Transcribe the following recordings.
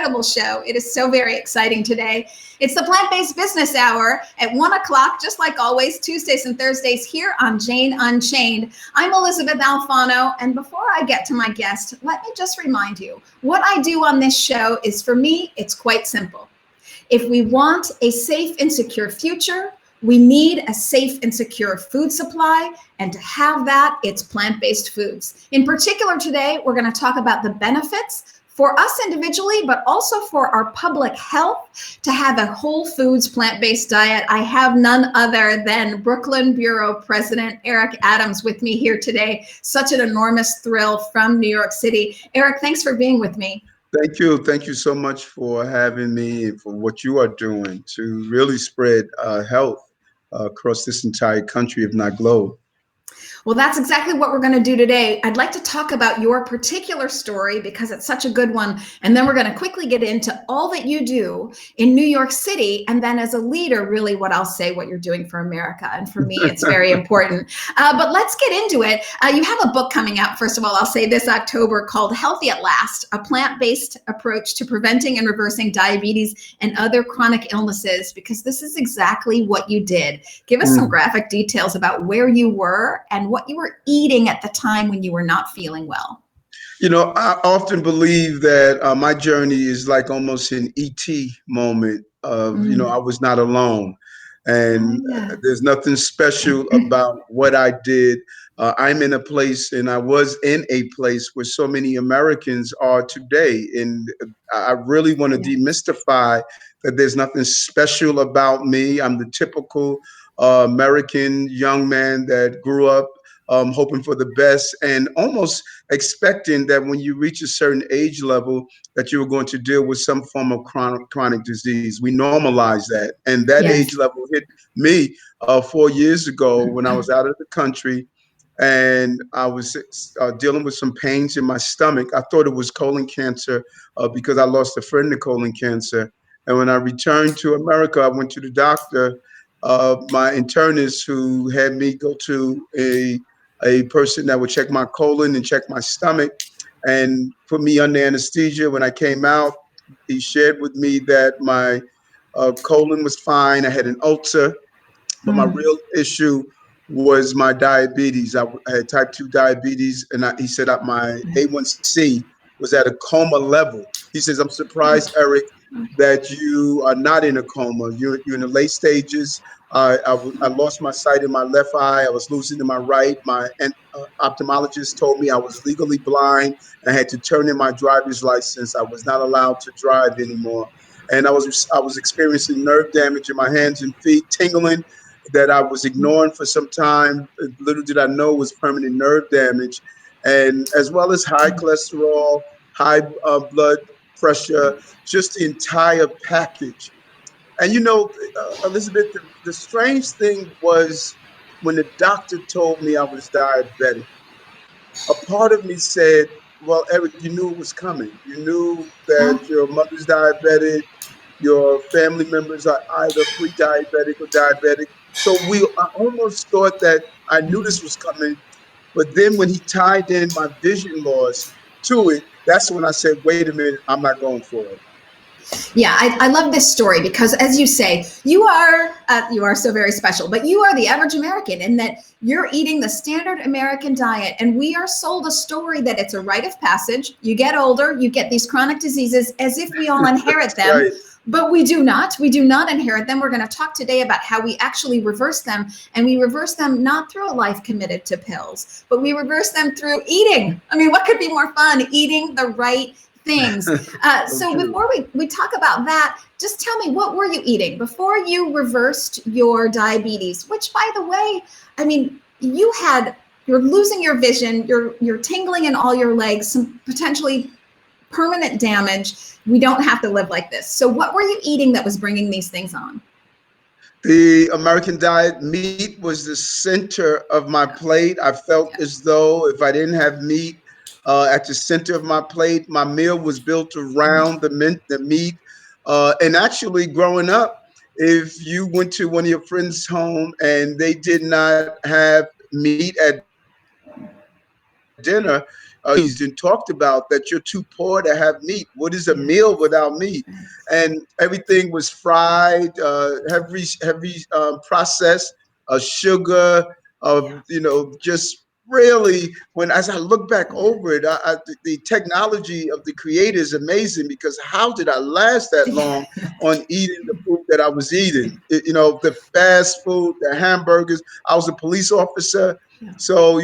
incredible show. It is so very exciting today. It's the Plant-Based Business Hour at 1 o'clock, just like always, Tuesdays and Thursdays here on Jane Unchained. I'm Elysabeth Alfano, and before I get to my guest, let me just remind you, what I do on this show is, for me, it's quite simple. If we want a safe and secure future, we need a safe and secure food supply, and to have that, it's plant-based foods. In particular today, we're going to talk about the benefits for us individually, but also for our public health to have a whole foods plant-based diet. I have none other than Brooklyn Bureau President Eric Adams with me here today. Such an enormous thrill from New York City. Eric, thanks for being with me. Thank you. Thank you so much for having me and for what you are doing to really spread health across this entire country, if not globe. Well, that's exactly what we're going to do today. I'd like to talk about your particular story because it's such a good one. And then we're going to quickly get into all that you do in New York City. And then as a leader, really what I'll say, what you're doing for America. And for me, it's very important. But let's get into it. You have a book coming out, first of all, I'll say this October, called Healthy at Last, a plant-based approach to preventing and reversing diabetes and other chronic illnesses, because this is exactly what you did. Give us some graphic details about where you were and what you were eating at the time when you were not feeling well. You know, I often believe that my journey is like almost an ET moment of, I was not alone. And there's nothing special about what I did. I'm in a place, and I was in a place where so many Americans are today. And I really want to demystify that there's nothing special about me. I'm the typical American young man that grew up hoping for the best and almost expecting that when you reach a certain age level that you were going to deal with some form of chronic disease. We normalize that. And that age level hit me 4 years ago when I was out of the country and I was dealing with some pains in my stomach. I thought it was colon cancer because I lost a friend to colon cancer. And when I returned to America, I went to the doctor. My internist who had me go to a person that would check my colon and check my stomach and put me under anesthesia. When I came out, he shared with me that my colon was fine. I had an ulcer, but my real issue was my diabetes. I had type 2 diabetes, and he said that my A1C was at a coma level. He says, I'm surprised, Eric, that you are not in a coma. You're in the late stages. I lost my sight in my left eye. I was losing in my right. My ophthalmologist told me I was legally blind and I had to turn in my driver's license. I was not allowed to drive anymore. And I was experiencing nerve damage in my hands and feet, tingling that I was ignoring for some time. Little did I know it was permanent nerve damage, and as well as high cholesterol, high blood pressure, just the entire package. And Elizabeth, the strange thing was when the doctor told me I was diabetic, a part of me said, well, Eric, you knew it was coming. You knew that your mother's diabetic, your family members are either pre-diabetic or diabetic. So I almost thought that I knew this was coming. But then when he tied in my vision loss to it, that's when I said, wait a minute, I'm not going for it. Yeah, I love this story because, as you say, you are so very special, but you are the average American in that you're eating the standard American diet, and we are sold a story that it's a rite of passage. You get older, you get these chronic diseases as if we all inherit them. Right. But we do not. We do not inherit them. We're going to talk today about how we actually reverse them. And we reverse them not through a life committed to pills, but we reverse them through eating. I mean, what could be more fun? Eating the right things. So before we talk about that, just tell me, what were you eating before you reversed your diabetes? Which, by the way, I mean, you're losing your vision, you're tingling in all your legs, some potentially permanent damage. We don't have to live like this. So what were you eating that was bringing these things on? The American diet, meat was the center of my plate. I felt as though if I didn't have meat at the center of my plate, my meal was built around the meat. And actually growing up, if you went to one of your friends' home and they did not have meat at dinner and talked about that you're too poor to have meat. What is a meal without meat? And everything was fried, heavy processed, sugar, just really, when as I look back over it, the technology of the creator is amazing, because how did I last that long on eating the food that I was eating? The fast food, the hamburgers. I was a police officer. So,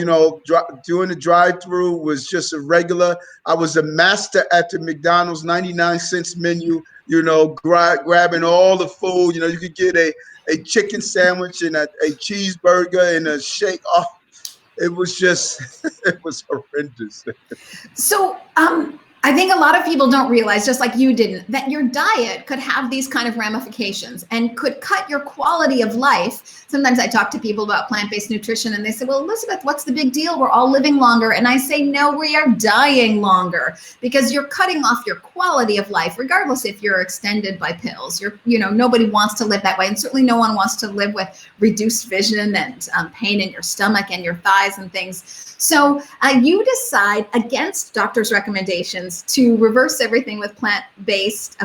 doing the drive-through was just a regular. I was a master at the McDonald's 99 cents menu, grabbing all the food. You could get a chicken sandwich and a cheeseburger and a shake. Oh, it was just, it was horrendous. So, I think a lot of people don't realize, just like you didn't, that your diet could have these kind of ramifications and could cut your quality of life. Sometimes I talk to people about plant-based nutrition and they say, well, Elysabeth, what's the big deal? We're all living longer. And I say, no, we are dying longer, because you're cutting off your quality of life, regardless if you're extended by pills. Nobody wants to live that way. And certainly no one wants to live with reduced vision and pain in your stomach and your thighs and things. So you decide, against doctors' recommendations, to reverse everything with a plant-based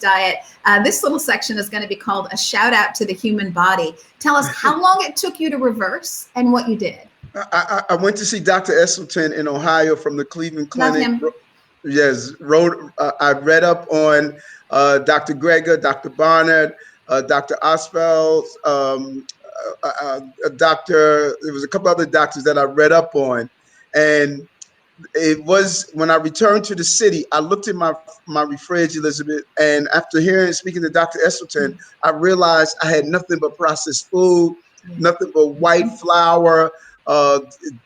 diet. This little section is going to be called A Shout Out to the Human Body. Tell us how long it took you to reverse and what you did. I went to see Dr. Esselstyn in Ohio from the Cleveland Clinic. Yes, I read up on Dr. Greger, Dr. Barnard, Dr. Osfeld, there was a couple other doctors that I read up on. And it was when I returned to the city, I looked at my fridge, Elysabeth, and after speaking to Dr. Esselstyn, I realized I had nothing but processed food, nothing but white flour,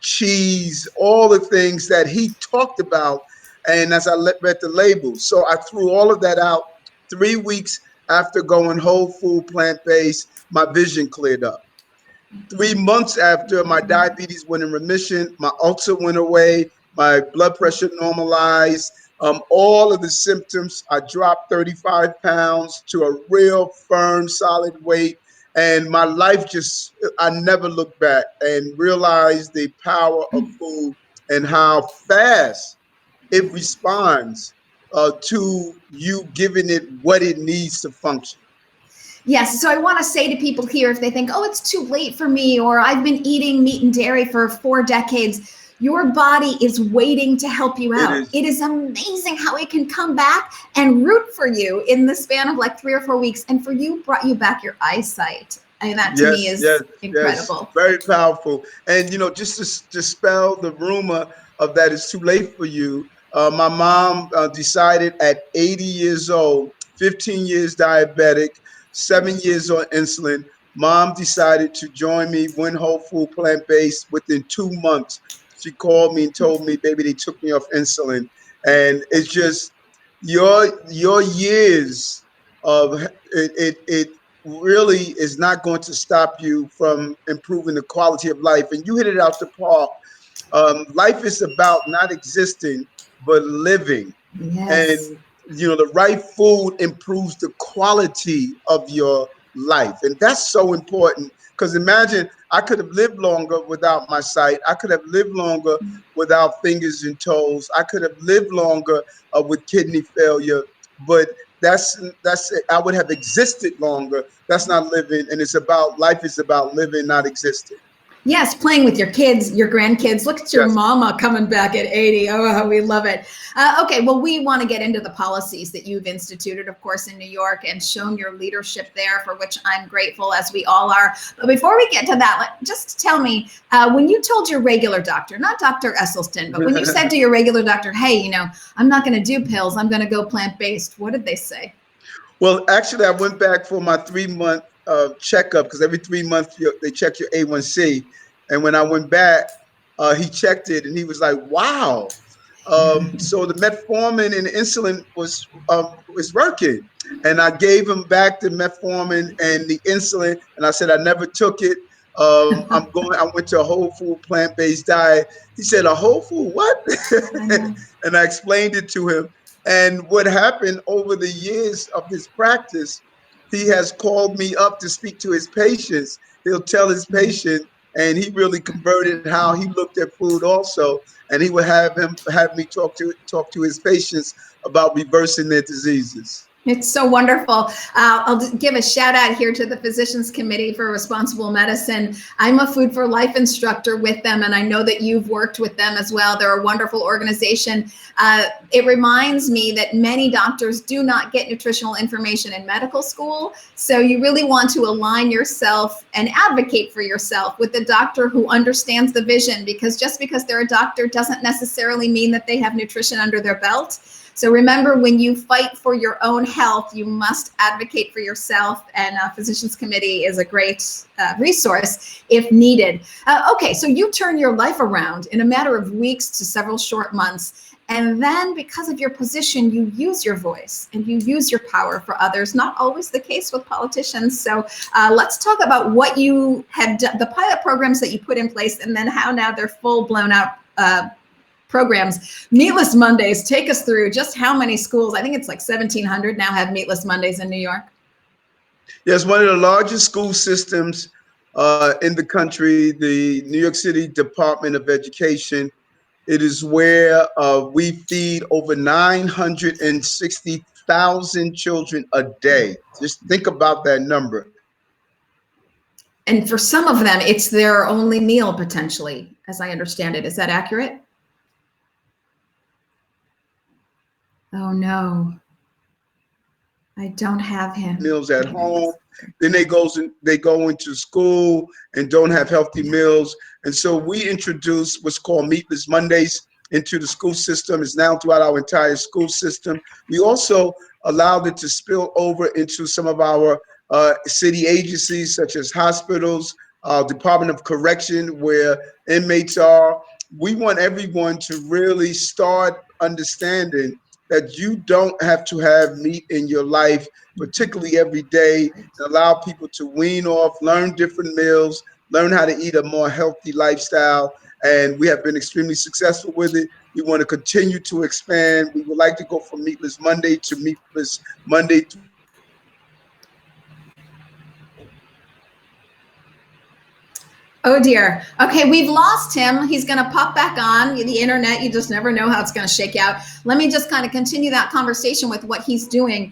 cheese, all the things that he talked about. And as I read the labels, so I threw all of that out. 3 weeks after going whole food, plant-based, my vision cleared up. 3 months after, my diabetes went in remission, my ulcer went away, my blood pressure normalized, all of the symptoms. I dropped 35 pounds to a real firm, solid weight. And my life I never looked back and realized the power of food and how fast it responds to you giving it what it needs to function. Yes. So I want to say to people here, if they think, oh, it's too late for me, or I've been eating meat and dairy for 4 decades, your body is waiting to help you out. It is amazing how it can come back and root for you in the span of like 3 or 4 weeks. And for you, brought you back your eyesight. And that to me is incredible. Yes, very powerful. And, just to dispel the rumor of that it's too late for you, my mom decided at 80 years old, 15 years diabetic, 7 years on insulin. Mom decided to join me, went whole food, plant-based. Within 2 months, she called me and told me, baby, they took me off insulin. And it's just your years of it really is not going to stop you from improving the quality of life. And you hit it out the park. Life is about not existing, but living. Yes. And the right food improves the quality of your life. And that's so important, because imagine I could have lived longer without my sight. I could have lived longer without fingers and toes. I could have lived longer with kidney failure. But that's I would have existed longer. That's not living. And life is about living, not existing. Yes, playing with your kids, your grandkids. Look at your mama coming back at 80. Oh, we love it. Okay, well, we want to get into the policies that you've instituted, of course, in New York, and shown your leadership there, for which I'm grateful, as we all are. But before we get to that, just tell me, when you told your regular doctor, not Dr. Esselstyn, but when you said to your regular doctor, hey, I'm not going to do pills, I'm going to go plant-based, what did they say? Well, actually, I went back for my 3-month checkup, because every 3 months they check your A1C. And when I went back, he checked it and he was like, wow. So the metformin and the insulin was working. And I gave him back the metformin and the insulin. And I said, I never took it. I went to a whole food plant-based diet. He said, a whole food, what? And I explained it to him. And what happened over the years of his practice, he has called me up to speak to his patients. He'll tell his patient, and he really converted how he looked at food also. and he would have me talk to his patients about reversing their diseases. It's so wonderful. I'll give a shout out here to the Physicians Committee for Responsible Medicine. I'm a Food for Life instructor with them, and I know that you've worked with them as well. They're a wonderful organization. It reminds me that many doctors do not get nutritional information in medical school, so you really want to align yourself and advocate for yourself with a doctor who understands the vision, because just because they're a doctor doesn't necessarily mean that they have nutrition under their belt. So remember, when you fight for your own health, you must advocate for yourself, and Physicians Committee is a great resource if needed. Okay, so you turn your life around in a matter of weeks to several short months, and then because of your position, you use your voice and you use your power for others. Not always the case with politicians. So let's talk about what you have done, the pilot programs that you put in place, and then how now they're full blown out programs. Meatless Mondays, take us through just how many schools. I think it's like 1,700 now have Meatless Mondays in New York. Yes, one of the largest school systems in the country, the New York City Department of Education. It is where we feed over 960,000 children a day. Just think about that number. And for some of them, it's their only meal potentially, as I understand it. Is that accurate? Oh no, I don't have him. Meals at home. Then they go into school and don't have healthy meals. And so we introduced what's called Meatless Mondays into the school system. It's now throughout our entire school system. We also allowed it to spill over into some of our city agencies, such as hospitals, Department of Correction, where inmates are. We want everyone to really start understanding that you don't have to have meat in your life, particularly every day, and allow people to wean off, learn different meals, learn how to eat a more healthy lifestyle. And we have been extremely successful with it. We want to continue to expand. We would like to go from Meatless Monday to Meatless Monday through Oh dear. Okay, we've lost him. He's going to pop back on the internet. You just never know how it's going to shake out. Let me just kind of continue that conversation with what he's doing.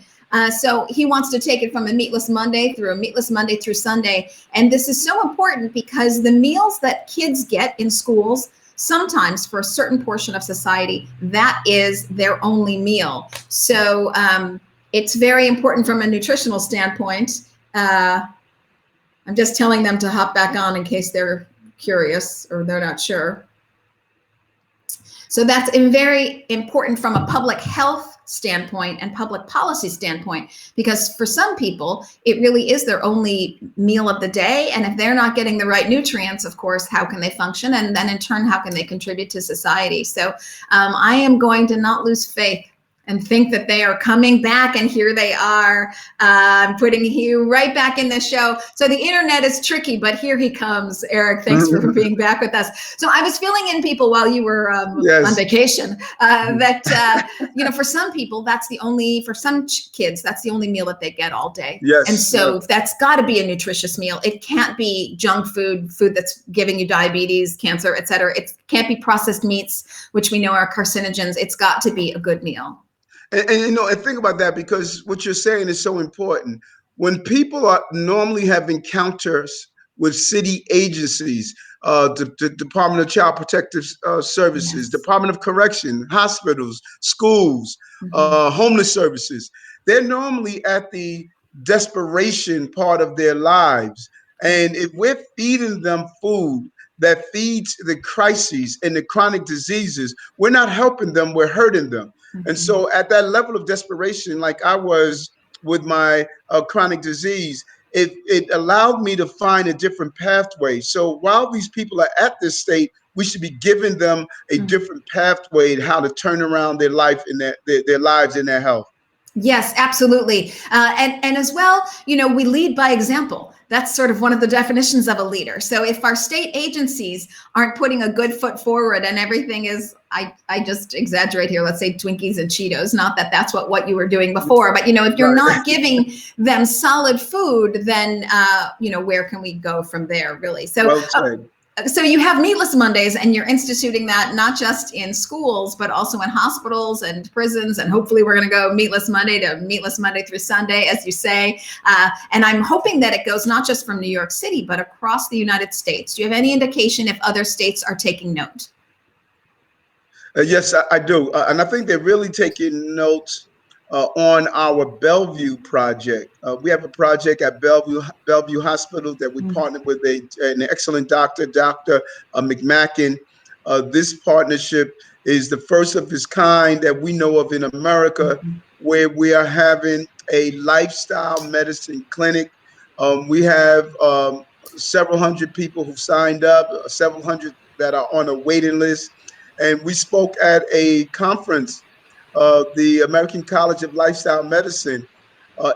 So he wants to take it from a Meatless Monday through a Meatless Monday through Sunday. And this is so important because the meals that kids get in schools, sometimes for a certain portion of society, that is their only meal. So it's very important from a nutritional standpoint. I'm just telling them to hop back on in case they're curious or they're not sure. So that's very important from a public health standpoint and public policy standpoint, because for some people, it really is their only meal of the day. And if they're not getting the right nutrients, of course, how can they function? And then in turn, how can they contribute to society? So I am going to not lose faith and think that they are coming back, and here they are. I'm putting you right back in the show. So the internet is tricky, but here he comes. Eric, thanks for being back with us. So I was filling in people while you were on vacation, that, for some people, for some kids, that's the only meal that they get all day. Yes. And so that's got to be a nutritious meal. It can't be junk food that's giving you diabetes, cancer, et cetera. It can't be processed meats, which we know are carcinogens. It's got to be a good meal. And think about that, because what you're saying is so important. When people are normally have encounters with city agencies, the Department of Child Protective Services, Department of Correction, hospitals, schools, homeless services, they're normally at the desperation part of their lives. And if we're feeding them food that feeds the crises and the chronic diseases, we're not helping them, we're hurting them. And so at that level of desperation, like I was with my chronic disease, it allowed me to find a different pathway. So while these people are at this state, we should be giving them a different pathway, how to turn around their life and their lives and their health. Yes, absolutely. And as well, we lead by example. That's sort of one of the definitions of a leader. So if our state agencies aren't putting a good foot forward and everything is, I just exaggerate here, let's say Twinkies and Cheetos, not that that's what you were doing before, but, if you're not giving them solid food, then, where can we go from there, really? So, well said. So you have Meatless Mondays, and you're instituting that not just in schools, but also in hospitals and prisons. And hopefully, we're going to go Meatless Monday to Meatless Monday through Sunday, as you say. And I'm hoping that it goes not just from New York City, but across the United States. Do you have any indication if other states are taking note? Yes, I do. And I think they're really taking notes on our Bellevue project. We have a project at Bellevue Hospital that we partnered with an excellent doctor, Dr. McMacken. This partnership is the first of its kind that we know of in America, where we are having a lifestyle medicine clinic. We have several hundred people who signed up, several hundred that are on a waiting list. And we spoke at a conference, the American College of Lifestyle Medicine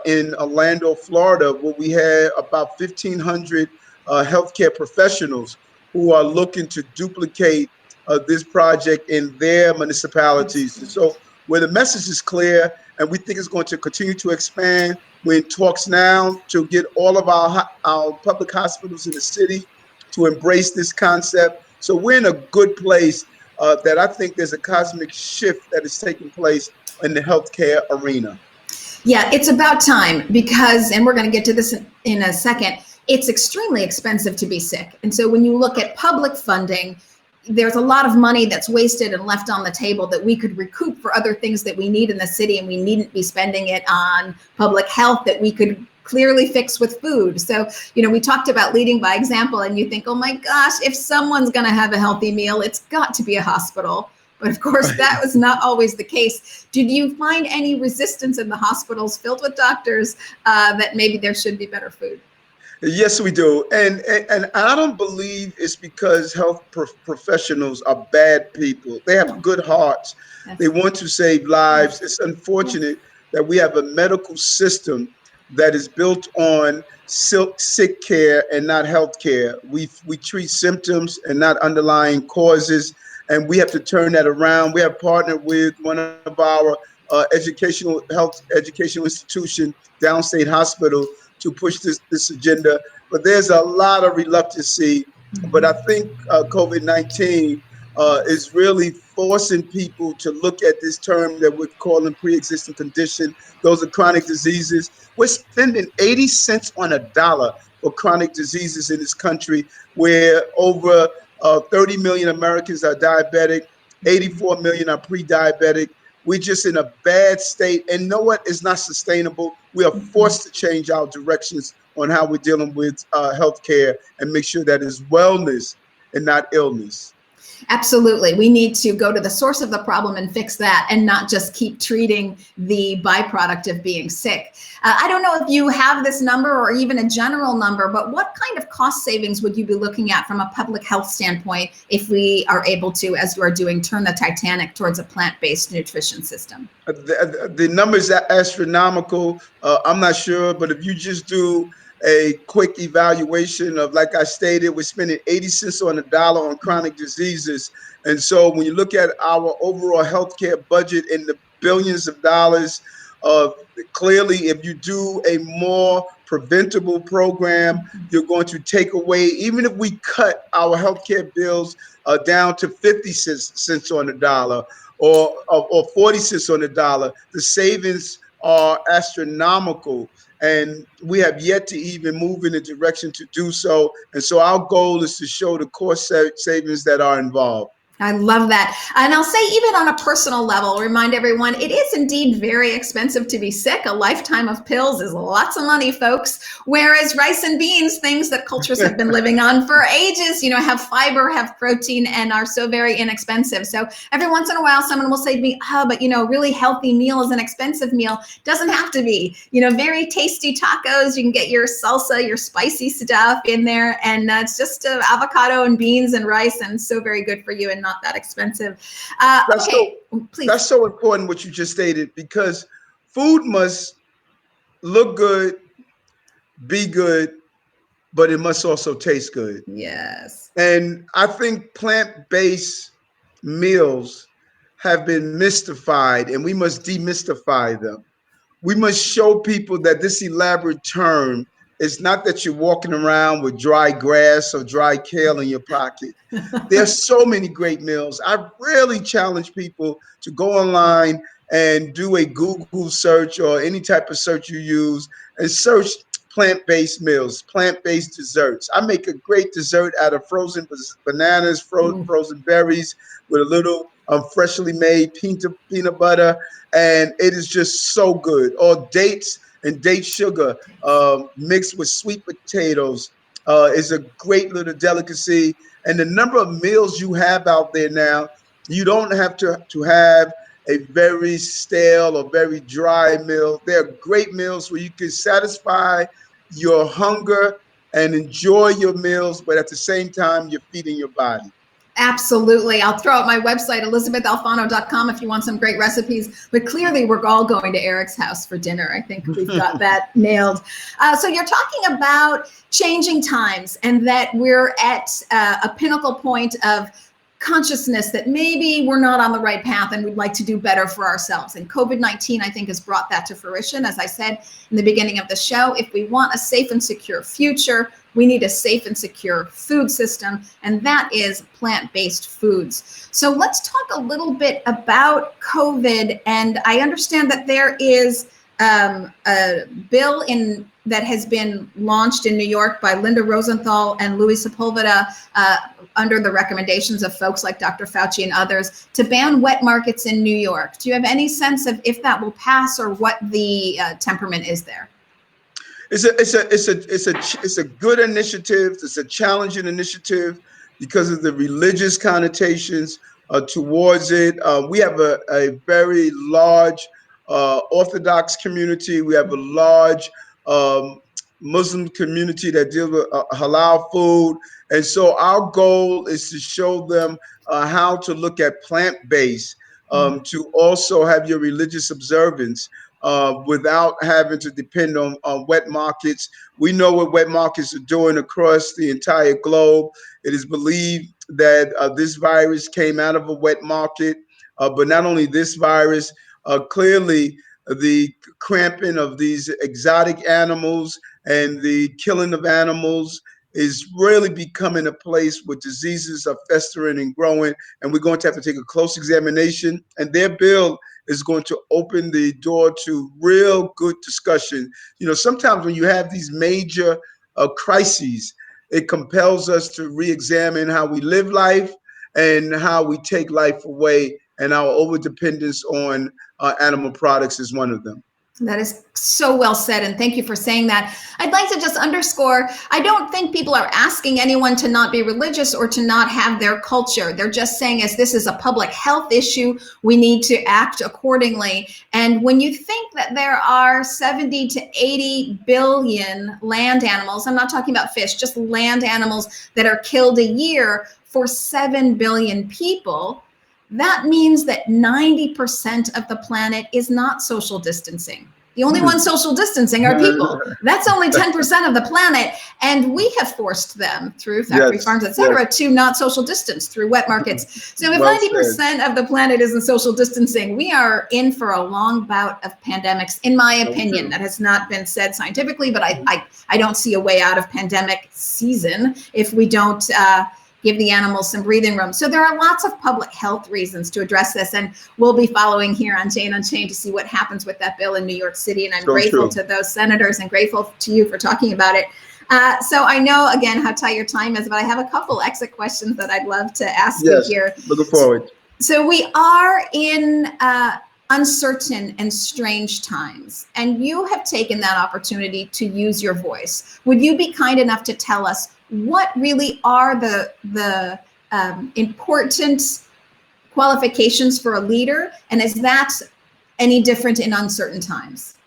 in Orlando, Florida, where we had about 1,500 healthcare professionals who are looking to duplicate this project in their municipalities. And so, where the message is clear, and we think it's going to continue to expand, we're in talks now to get all of our public hospitals in the city to embrace this concept. So we're in a good place that I think there's a cosmic shift that is taking place in the healthcare arena. Yeah, it's about time because, and we're going to get to this in a second, it's extremely expensive to be sick. And so when you look at public funding, there's a lot of money that's wasted and left on the table that we could recoup for other things that we need in the city, and we needn't be spending it on public health that we could clearly fix with food. So, we talked about leading by example, and you think, oh my gosh, if someone's going to have a healthy meal, it's got to be a hospital. But of course, that was not always the case. Did you find any resistance in the hospitals filled with doctors that maybe there should be better food? Yes, we do. And I don't believe it's because health professionals are bad people. They have good hearts. They want to save lives. It's unfortunate that we have a medical system that is built on sick care and not health care. We treat symptoms and not underlying causes, and we have to turn that around. We have partnered with one of our educational institution, Downstate Hospital, to push this agenda. But there's a lot of reluctancy. But I think COVID-19 is really forcing people to look at this term that we're calling pre-existing condition. Those are chronic diseases. We're spending 80 cents on a dollar for chronic diseases in this country, where over 30 million Americans are diabetic, 84 million are pre-diabetic. We're just in a bad state, and know what? It's not sustainable. We are forced to change our directions on how we're dealing with healthcare and make sure that it's wellness and not illness. Absolutely. We need to go to the source of the problem and fix that, and not just keep treating the byproduct of being sick. I don't know if you have this number or even a general number, but what kind of cost savings would you be looking at from a public health standpoint if we are able to, as you are doing, turn the Titanic towards a plant-based nutrition system? The numbers are astronomical. I'm not sure, but if you just do a quick evaluation of, like I stated, we're spending 80 cents on a dollar on chronic diseases. And so when you look at our overall healthcare budget in the billions of dollars, clearly, if you do a more preventable program, you're going to take away, even if we cut our healthcare bills down to 50 cents on the dollar or 40 cents on the dollar, the savings are astronomical. And we have yet to even move in the direction to do so. And so our goal is to show the cost savings that are involved. I love that. And I'll say, even on a personal level, remind everyone, it is indeed very expensive to be sick. A lifetime of pills is lots of money, folks. Whereas rice and beans, things that cultures have been living on for ages, have fiber, have protein, and are so very inexpensive. So every once in a while, someone will say to me, oh, but a really healthy meal is an expensive meal. Doesn't have to be. Very tasty tacos. You can get your salsa, your spicy stuff in there. And it's just avocado and beans and rice, and so very good for you and not that expensive. Okay, please. That's so important what you just stated, because food must look good, be good, but it must also taste good. Yes. And I think plant-based meals have been mystified, and we must demystify them. We must show people that this elaborate term it's not that you're walking around with dry grass or dry kale in your pocket. There's so many great meals. I really challenge people to go online and do a Google search or any type of search you use and search plant-based meals, plant-based desserts. I make a great dessert out of frozen bananas, frozen berries with a little freshly made peanut butter, and it is just so good. Or dates and date sugar mixed with sweet potatoes is a great little delicacy. And the number of meals you have out there now, you don't have to have a very stale or very dry meal. There are great meals where you can satisfy your hunger and enjoy your meals, but at the same time, you're feeding your body. Absolutely. I'll throw out my website, ElysabethAlfano.com, if you want some great recipes. But clearly, we're all going to Eric's house for dinner. I think we've got that nailed. So you're talking about changing times and that we're at a pinnacle point of consciousness that maybe we're not on the right path and we'd like to do better for ourselves. And COVID-19, I think, has brought that to fruition. As I said in the beginning of the show, if we want a safe and secure future, we need a safe and secure food system, and that is plant-based foods. So let's talk a little bit about COVID. And I understand that there is a bill that has been launched in New York by Linda Rosenthal and Louis Sepulveda under the recommendations of folks like Dr. Fauci and others to ban wet markets in New York. Do you have any sense of if that will pass or what the temperament is there? It's a good initiative. It's a challenging initiative because of the religious connotations towards it. We have a very large Orthodox community. We have a large Muslim community that deal with halal food. And so our goal is to show them how to look at plant-based, to also have your religious observance without having to depend on wet markets. We know what wet markets are doing across the entire globe. It is believed that this virus came out of a wet market, but not only this virus, clearly the cramping of these exotic animals and the killing of animals is really becoming a place where diseases are festering and growing, and we're going to have to take a close examination. And their bill is going to open the door to real good discussion. You know, sometimes when you have these major crises, it compels us to re-examine how we live life and how we take life away, and our overdependence on animal products is one of them. That is so well said, and thank you for saying that. I'd like to just underscore, I don't think people are asking anyone to not be religious or to not have their culture. They're just saying, as this is a public health issue, we need to act accordingly. And when you think that there are 70 to 80 billion land animals, I'm not talking about fish, just land animals that are killed a year for 7 billion people, that means that 90% of the planet is not social distancing. The only ones social distancing are people. That's only 10% of the planet. And we have forced them through factory farms, et cetera, to not social distance through wet markets. So if 90% of the planet isn't social distancing, we are in for a long bout of pandemics, in my opinion. That has not been said scientifically, but I don't see a way out of pandemic season if we don't give the animals some breathing room. So there are lots of public health reasons to address this, and we'll be following here on Jane Unchained to see what happens with that bill in New York City. And I'm grateful to those senators and grateful to you for talking about it. So I know, again, how tight your time is, but I have a couple exit questions that I'd love to ask you here. Looking forward. So we are in uncertain and strange times, and you have taken that opportunity to use your voice. Would you be kind enough to tell us what really are the important qualifications for a leader, and is that any different in uncertain times?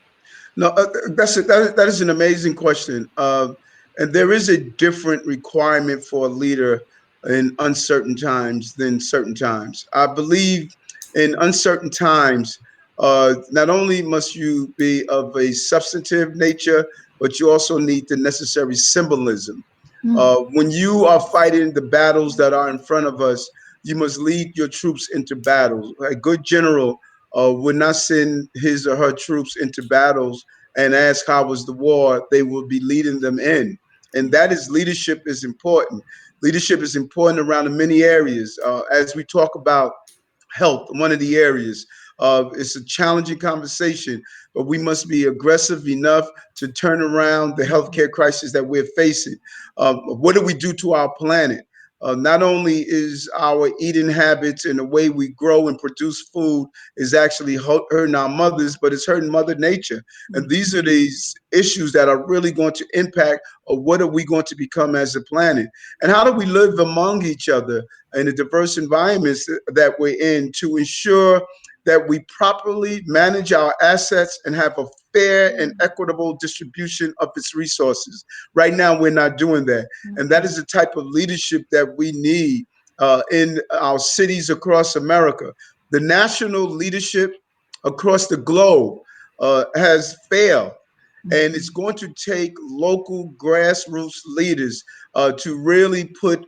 No, that is an amazing question, and there is a different requirement for a leader in uncertain times than certain times. I believe in uncertain times, not only must you be of a substantive nature, but you also need the necessary symbolism. When you are fighting the battles that are in front of us, you must lead your troops into battles. A good general would not send his or her troops into battles and ask how was the war, they will be leading them in. And that is leadership is important. Leadership is important around in many areas. As we talk about health, one of the areas. It's a challenging conversation, but we must be aggressive enough to turn around the healthcare crisis that we're facing. What do we do to our planet? Not only is our eating habits and the way we grow and produce food is actually hurting our mothers, but it's hurting Mother Nature. And these are these issues that are really going to impact what are we going to become as a planet? And how do we live among each other in the diverse environments that we're in to ensure that we properly manage our assets and have a fair and equitable distribution of its resources. Right now, we're not doing that. And that is the type of leadership that we need in our cities across America. The national leadership across the globe has failed. And it's going to take local grassroots leaders to really put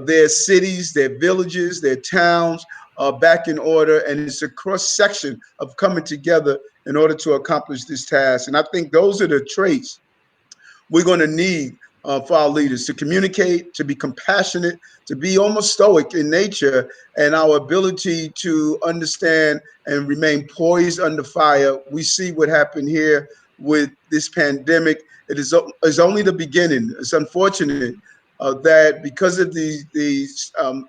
their cities, their villages, their towns back in order. And it's a cross section of coming together in order to accomplish this task. And I think those are the traits we're going to need for our leaders to communicate, to be compassionate, to be almost stoic in nature, and our ability to understand and remain poised under fire. We see what happened here with this pandemic. It is only the beginning. It's unfortunate that because of the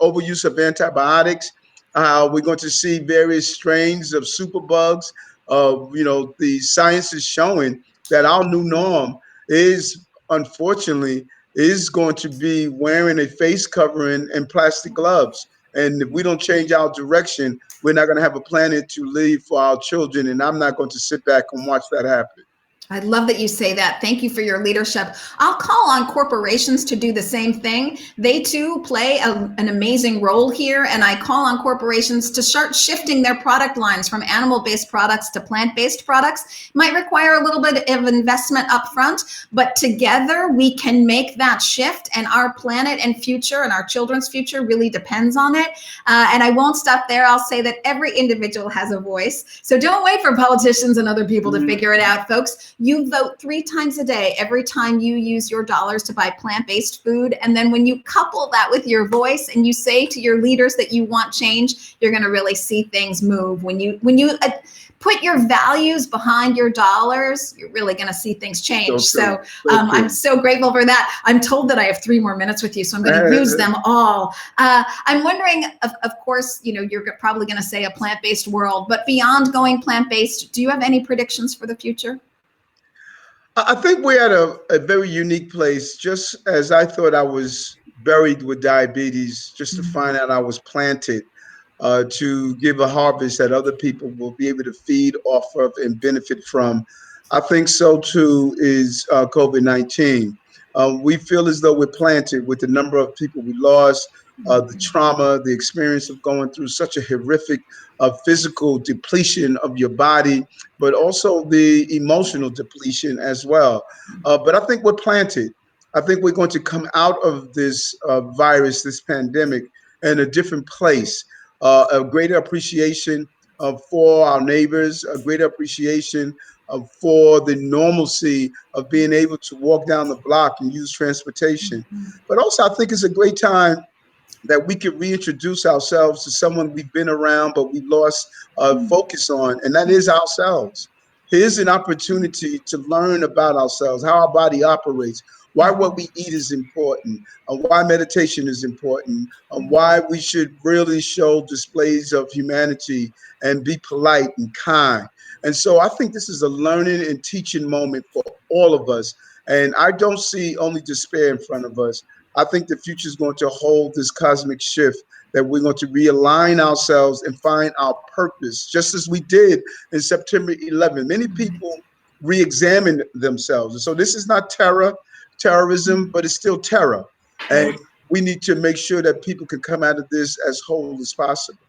overuse of antibiotics, we're going to see various strains of superbugs. The science is showing that our new norm is unfortunately is going to be wearing a face covering and plastic gloves. And if we don't change our direction, we're not going to have a planet to leave for our children. And I'm not going to sit back and watch that happen. I love that you say that. Thank you for your leadership. I'll call on corporations to do the same thing. They too play an amazing role here. And I call on corporations to start shifting their product lines from animal-based products to plant-based products. Might require a little bit of investment up front, but together we can make that shift, and our planet and future and our children's future really depends on it. And I won't stop there. I'll say that every individual has a voice. So don't wait for politicians and other people to figure it out, folks. You vote 3 times a day every time you use your dollars to buy plant-based food. And then when you couple that with your voice and you say to your leaders that you want change, you're going to really see things move. When you put your values behind your dollars, you're really going to see things change. So I'm so grateful for that. I'm told that I have 3 more minutes with you, so I'm going to use them all. I'm wondering, of course, you're probably going to say a plant-based world, but beyond going plant-based, do you have any predictions for the future? I think we're at a very unique place. Just as I thought I was buried with diabetes, just to find out I was planted to give a harvest that other people will be able to feed off of and benefit from. I think so too is COVID-19. We feel as though we're planted with the number of people we lost, the trauma, the experience of going through such a horrific physical depletion of your body, but also the emotional depletion as well. But I think we're planted. I think we're going to come out of this virus, this pandemic, in a different place. A greater appreciation for our neighbors, a greater appreciation for the normalcy of being able to walk down the block and use transportation. But also, I think it's a great time that we could reintroduce ourselves to someone we've been around, but we've lost focus on, and that is ourselves. Here's an opportunity to learn about ourselves, how our body operates, why what we eat is important, why meditation is important, why we should really show displays of humanity and be polite and kind. And so I think this is a learning and teaching moment for all of us. And I don't see only despair in front of us. I think the future is going to hold this cosmic shift, that we're going to realign ourselves and find our purpose, just as we did in September 11. Many people re-examine themselves. And so this is not terrorism, but it's still terror. And we need to make sure that people can come out of this as whole as possible.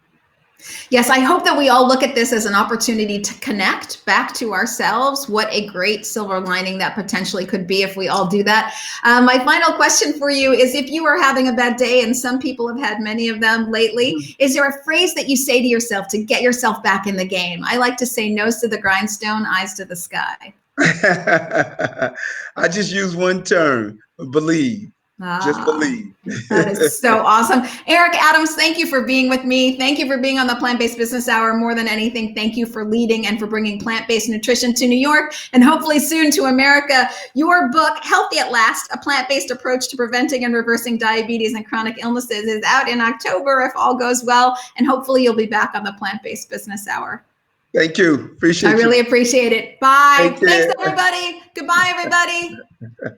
Yes, I hope that we all look at this as an opportunity to connect back to ourselves. What a great silver lining that potentially could be if we all do that. My final question for you is, if you are having a bad day, and some people have had many of them lately, is there a phrase that you say to yourself to get yourself back in the game? I like to say nose to the grindstone, eyes to the sky. I just use one term, believe. Just Ah, believe. that is so awesome. Eric Adams, thank you for being with me. Thank you for being on the Plant-Based Business Hour. More than anything, thank you for leading and for bringing plant-based nutrition to New York and hopefully soon to America. Your book, Healthy at Last, A Plant-Based Approach to Preventing and Reversing Diabetes and Chronic Illnesses, is out in October if all goes well. And hopefully you'll be back on the Plant-Based Business Hour. Thank you. I Appreciate you. really appreciate it. Bye. Take Thanks, care. everybody. Goodbye, everybody.